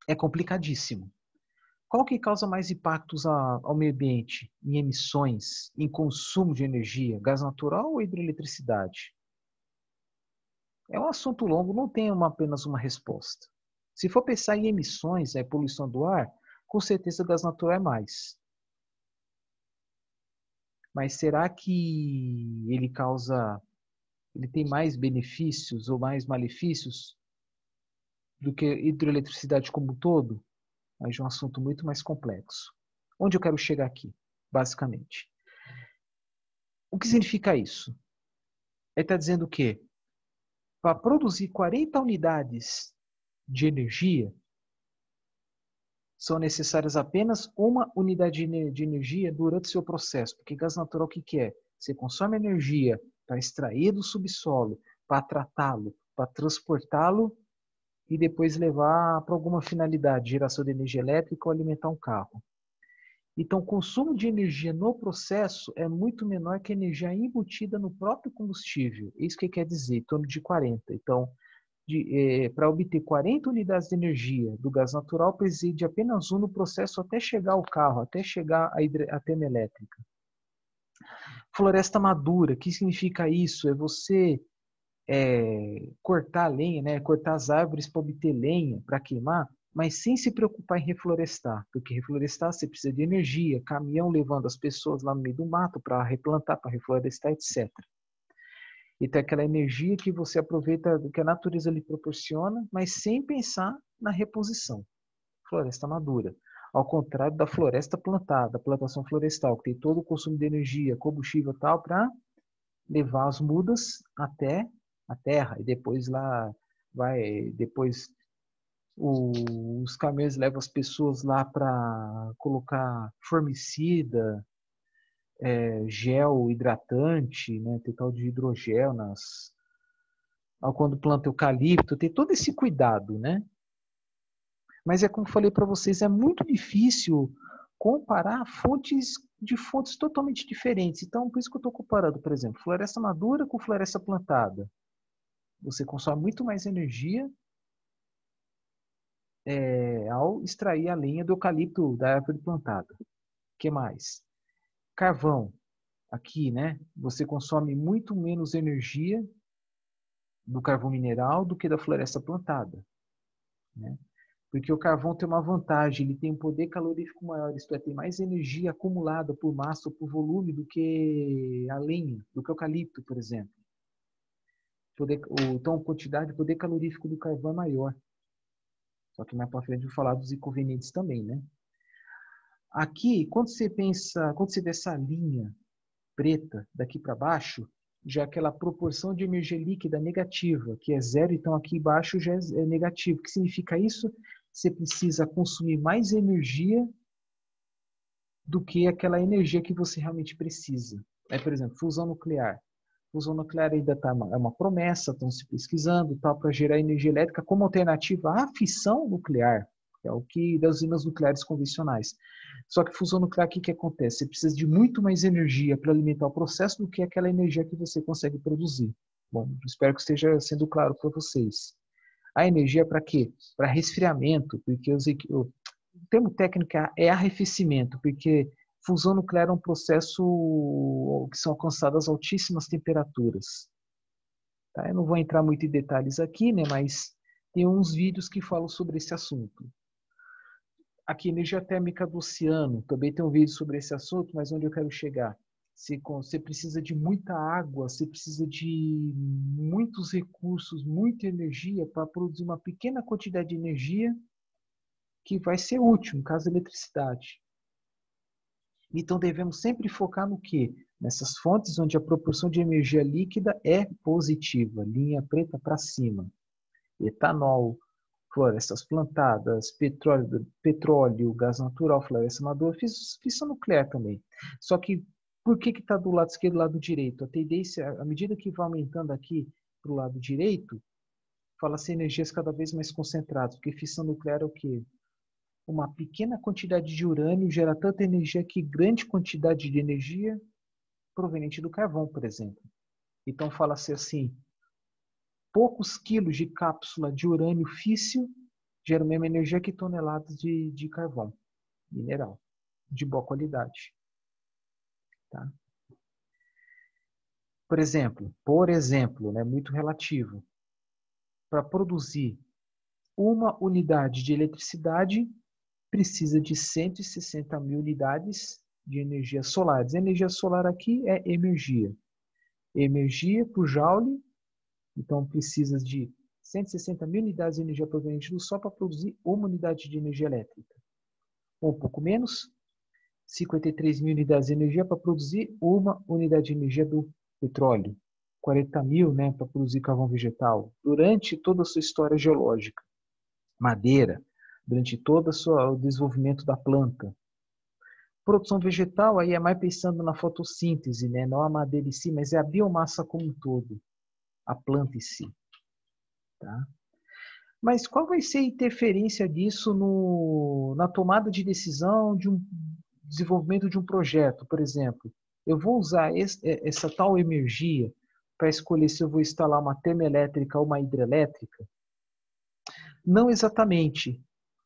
É complicadíssimo. Qual que causa mais impactos ao meio ambiente, em emissões, em consumo de energia, gás natural ou hidroeletricidade? É um assunto longo, não tem apenas uma resposta. Se for pensar em emissões, poluição do ar, com certeza o gás natural é mais. Mas será que ele tem mais benefícios ou mais malefícios do que a hidroeletricidade como um todo? Mas é um assunto muito mais complexo. Onde eu quero chegar aqui, basicamente? O que significa isso? Ele está dizendo que para produzir 40 unidades de energia, são necessárias apenas uma unidade de energia durante o seu processo. Porque gás natural o que é? Você consome energia para extrair do subsolo, para tratá-lo, para transportá-lo e depois levar para alguma finalidade, geração de energia elétrica ou alimentar um carro. Então, o consumo de energia no processo é muito menor que a energia embutida no próprio combustível. Isso que quer dizer, em torno de 40. Então, para obter 40 unidades de energia do gás natural, precisa de apenas um no processo até chegar ao carro, até chegar à termoelétrica. Floresta madura, o que significa isso? É você cortar a lenha, né? Cortar as árvores para obter lenha, para queimar, mas sem se preocupar em reflorestar, porque reflorestar você precisa de energia, caminhão levando as pessoas lá no meio do mato para replantar, para reflorestar, etc. E tem aquela energia que você aproveita do que a natureza lhe proporciona, mas sem pensar na reposição. Floresta madura. Ao contrário da floresta plantada, plantação florestal, que tem todo o consumo de energia, combustível e tal, para levar as mudas até a terra. E depois os caminhões levam as pessoas lá para colocar formicida, gel hidratante, né? Tem tal de hidrogel quando planta eucalipto, tem todo esse cuidado, né? Mas como falei para vocês, é muito difícil comparar fontes totalmente diferentes. Então, por isso que eu estou comparando, por exemplo, floresta madura com floresta plantada. Você consome muito mais energia ao extrair a lenha do eucalipto da árvore plantada. O que mais? Carvão. Aqui, né? Você consome muito menos energia do carvão mineral do que da floresta plantada, né? Porque o carvão tem uma vantagem, ele tem um poder calorífico maior, isto é, tem mais energia acumulada por massa ou por volume do que a lenha, do que o eucalipto, por exemplo. Então, a quantidade de poder calorífico do carvão é maior. Só que mais para frente eu vou falar dos inconvenientes também, né? Aqui, quando você vê essa linha preta daqui para baixo, já é aquela proporção de energia líquida negativa, que é zero, então aqui embaixo já é negativo. O que significa isso? Você precisa consumir mais energia do que aquela energia que você realmente precisa. Por exemplo, fusão nuclear. Fusão nuclear ainda é uma promessa, estão se pesquisando para gerar energia elétrica como alternativa à fissão nuclear, que é o que das usinas nucleares convencionais. Só que fusão nuclear, o que acontece? Você precisa de muito mais energia para alimentar o processo do que aquela energia que você consegue produzir. Bom, espero que esteja sendo claro para vocês. A energia é para quê? Para resfriamento, porque o termo técnico é arrefecimento, porque fusão nuclear é um processo que são alcançadas altíssimas temperaturas. Tá? Eu não vou entrar muito em detalhes aqui, né, mas tem uns vídeos que falam sobre esse assunto. Aqui, energia térmica do oceano, também tem um vídeo sobre esse assunto, mas onde eu quero chegar? Você precisa de muita água, você precisa de muitos recursos, muita energia para produzir uma pequena quantidade de energia que vai ser útil, no caso da eletricidade. Então devemos sempre focar no quê? Nessas fontes onde a proporção de energia líquida é positiva, linha preta para cima. Etanol, florestas plantadas, petróleo, gás natural, floresta madura, fissão nuclear também. Só que por que está do lado esquerdo e do lado direito? A tendência, à medida que vai aumentando aqui para o lado direito, fala-se energias cada vez mais concentradas, porque fissão nuclear é o quê? Uma pequena quantidade de urânio gera tanta energia que grande quantidade de energia proveniente do carvão, por exemplo. Então fala-se assim, poucos quilos de cápsula de urânio físsil geram a mesma energia que toneladas de carvão mineral, de boa qualidade. Tá? Por exemplo, né, muito relativo, para produzir uma unidade de eletricidade, precisa de 160 mil unidades de energia solar. A energia solar aqui é energia. Energia por joule, então precisa de 160 mil unidades de energia proveniente do Sol para produzir uma unidade de energia elétrica. Ou um pouco menos, 53 mil unidades de energia para produzir uma unidade de energia do petróleo. 40 mil, né, para produzir carvão vegetal. Durante toda a sua história geológica. Madeira, durante todo o desenvolvimento da planta. Produção vegetal aí é mais pensando na fotossíntese, né? Não a madeira em si, mas é a biomassa como um todo, a planta em si. Tá? Mas qual vai ser a interferência disso na tomada de decisão de um desenvolvimento de um projeto, por exemplo? Eu vou usar essa tal energia para escolher se eu vou instalar uma termoelétrica ou uma hidrelétrica? Não exatamente,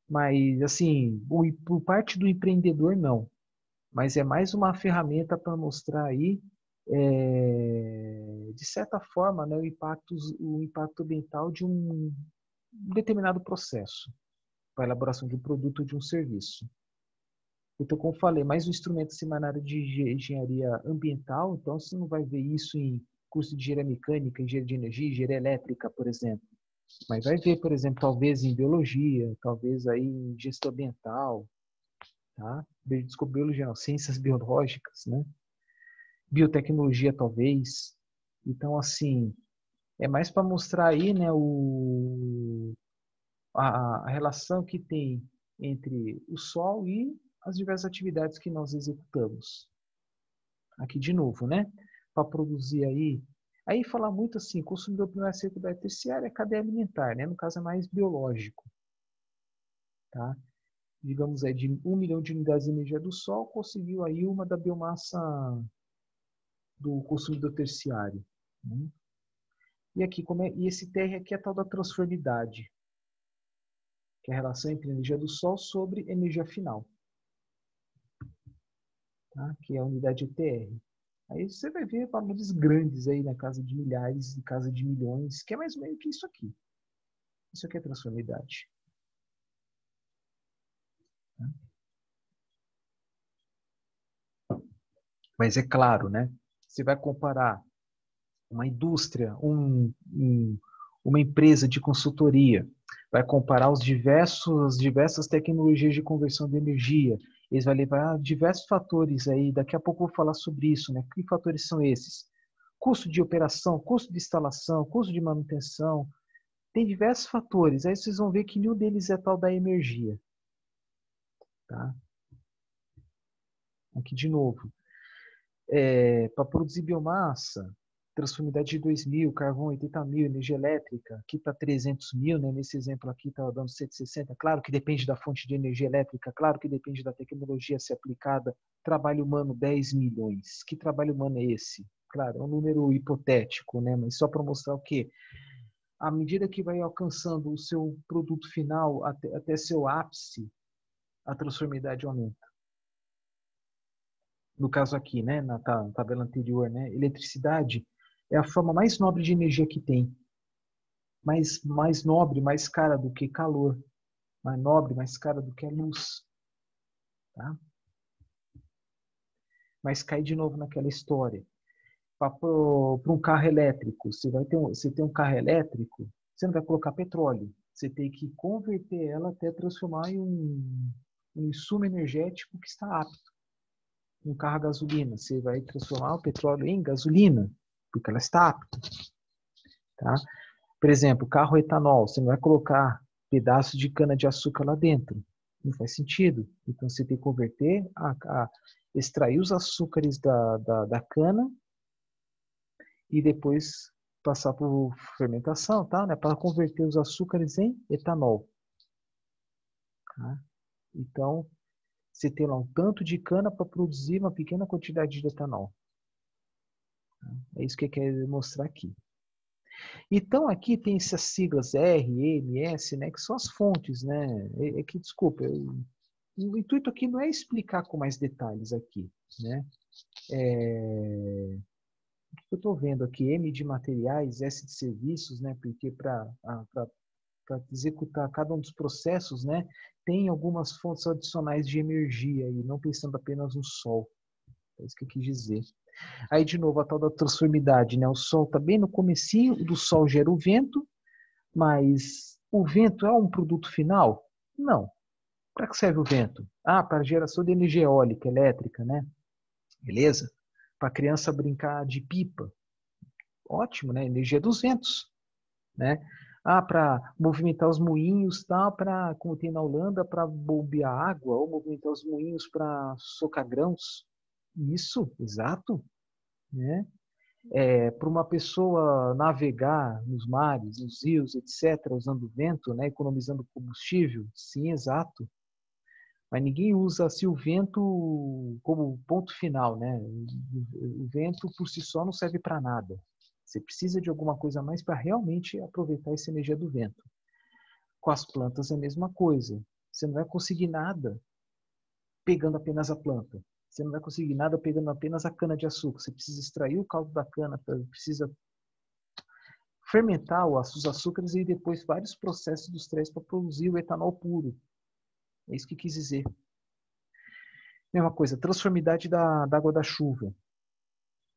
mas assim, por parte do empreendedor não. Mas é mais uma ferramenta para mostrar aí, de certa forma, né, o impacto ambiental de um determinado processo para a elaboração de um produto ou de um serviço. Então, como falei, mais um instrumento assim, na área de engenharia ambiental, então você não vai ver isso em curso de engenharia mecânica, engenharia de energia, engenharia elétrica, por exemplo. Mas vai ver, por exemplo, talvez em biologia, talvez aí em gestão ambiental, tá? Desculpa, biologia não, ciências biológicas, né? Biotecnologia, talvez. Então, assim, é mais para mostrar aí, né, a relação que tem entre o Sol e as diversas atividades que nós executamos. Aqui de novo, né? Para produzir aí falar muito assim, consumidor primário, secundário, terciário é cadeia alimentar, né? No caso é mais biológico, tá? Digamos aí de 1 milhão de unidades de energia do Sol, conseguiu aí uma da biomassa do consumidor terciário, né? E aqui, e esse TR aqui é a tal da transformidade, que é a relação entre a energia do Sol sobre energia final, tá? Que é a unidade ETR. Aí você vai ver valores grandes aí na casa de milhares, na casa de milhões, que é mais ou menos que isso aqui. Isso aqui é transformidade. Tá? Mas é claro, né? Você vai comparar uma indústria, uma empresa de consultoria, vai comparar as diversas tecnologias de conversão de energia. Eles vão levar a diversos fatores aí. Daqui a pouco eu vou falar sobre isso, né? Que fatores são esses? Custo de operação, custo de instalação, custo de manutenção. Tem diversos fatores. Aí vocês vão ver que nenhum deles é tal da energia. Tá? Aqui de novo. Para produzir biomassa, transformidade de 2.000, carvão 80 mil, energia elétrica, aqui está 300 mil, né? Nesse exemplo aqui está dando 160. Claro que depende da fonte de energia elétrica, claro que depende da tecnologia a ser aplicada. Trabalho humano, 10 milhões. Que trabalho humano é esse? Claro, é um número hipotético, né? Mas só para mostrar o quê? À medida que vai alcançando o seu produto final até seu ápice, a transformidade aumenta. No caso aqui, né, na tabela anterior, né, eletricidade é a forma mais nobre de energia que tem. Mais nobre, mais cara do que calor. Mais nobre, mais cara do que a luz. Tá? Mas cai de novo naquela história. Para um carro elétrico, você tem um carro elétrico, você não vai colocar petróleo. Você tem que converter ela até transformar em um insumo energético que está apto. Um carro a gasolina, você vai transformar o petróleo em gasolina, porque ela está apta. Tá? Por exemplo, carro etanol, você não vai colocar pedaços de cana-de-açúcar lá dentro. Não faz sentido. Então, você tem que converter, extrair os açúcares da cana e depois passar por fermentação, tá? Né? Para converter os açúcares em etanol. Tá? Então, você tem lá um tanto de cana para produzir uma pequena quantidade de etanol. É isso que eu quero mostrar aqui. Então, aqui tem essas siglas R, M, S, né, que são as fontes, né? Desculpa, o intuito aqui não é explicar com mais detalhes aqui, né? O que eu estou vendo aqui? M de materiais, S de serviços, né? Porque para executar cada um dos processos, né, tem algumas fontes adicionais de energia e não pensando apenas no sol. É isso que eu quis dizer. Aí, de novo, a tal da transformidade, né? O Sol está bem no comecinho, do Sol gera o vento, mas o vento é um produto final? Não. Para que serve o vento? Para geração de energia eólica, elétrica, né? Beleza? Para a criança brincar de pipa. Ótimo, né? Energia dos ventos, né? Para movimentar os moinhos, tá? Como tem na Holanda, para bombear água, ou movimentar os moinhos para socar grãos. Isso, exato, né? Para uma pessoa navegar nos mares, nos rios, etc., usando vento, né, economizando combustível, sim, exato. Mas ninguém usa assim, o vento como ponto final, né? O vento por si só não serve para nada. Você precisa de alguma coisa a mais para realmente aproveitar essa energia do vento. Com as plantas é a mesma coisa. Você não vai conseguir nada pegando apenas a planta. Você não vai conseguir nada pegando apenas a cana de açúcar. Você precisa extrair o caldo da cana, precisa fermentar os açúcares e depois vários processos industriais para produzir o etanol puro. É isso que quis dizer. Mesma coisa, transformidade da água da chuva.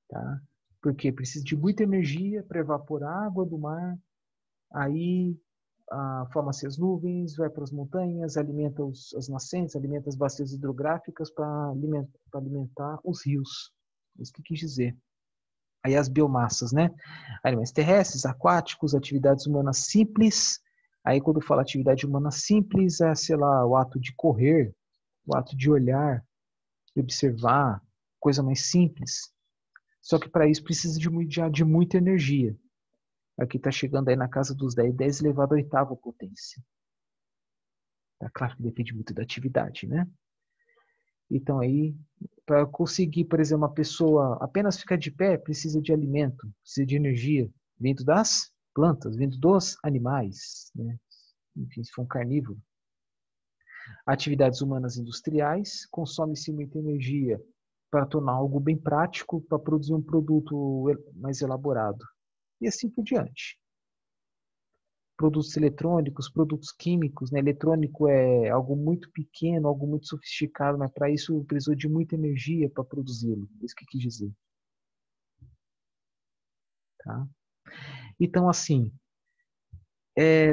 Tá? Porque precisa de muita energia para evaporar a água do mar, aí forma-se as nuvens, vai para as montanhas, alimenta as nascentes, alimenta as bacias hidrográficas para alimentar os rios. É isso que quis dizer. Aí as biomassas, né? Alimentos terrestres, aquáticos, atividades humanas simples. Aí quando fala atividade humana simples, é, sei lá, o ato de correr, o ato de olhar, de observar, coisa mais simples. Só que para isso precisa de muita energia. Aqui está chegando aí na casa dos 10 elevado à oitava potência. Tá claro que depende muito da atividade, né? Então aí, para conseguir, por exemplo, uma pessoa apenas ficar de pé, precisa de alimento, precisa de energia, vindo das plantas, vindo dos animais, né? Enfim, se for um carnívoro. Atividades humanas industriais, consome-se muita energia para tornar algo bem prático, para produzir um produto mais elaborado. E assim por diante. Produtos eletrônicos, produtos químicos, né? Eletrônico é algo muito pequeno, algo muito sofisticado, mas para isso precisou de muita energia para produzi-lo. É isso que eu quis dizer. Tá? Então, assim,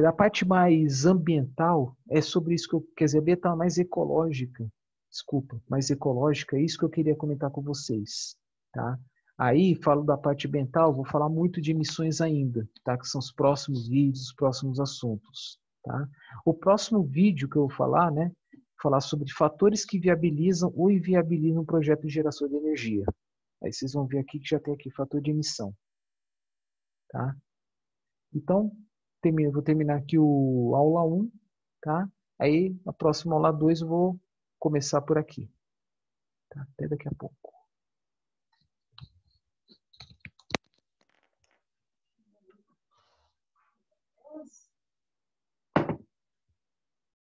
a parte mais ambiental é sobre isso que eu quer dizer, ambiental mais ecológica. Desculpa, mais ecológica, é isso que eu queria comentar com vocês. Tá? Aí, falo da parte ambiental, vou falar muito de emissões ainda, tá? Que são os próximos vídeos, os próximos assuntos. Tá? O próximo vídeo que eu vou falar, né? Falar sobre fatores que viabilizam ou inviabilizam um projeto de geração de energia. Aí vocês vão ver aqui que já tem aqui fator de emissão. Tá? Então, vou terminar aqui o aula 1, tá? Aí, a próxima aula 2 eu vou começar por aqui. Tá? Até daqui a pouco.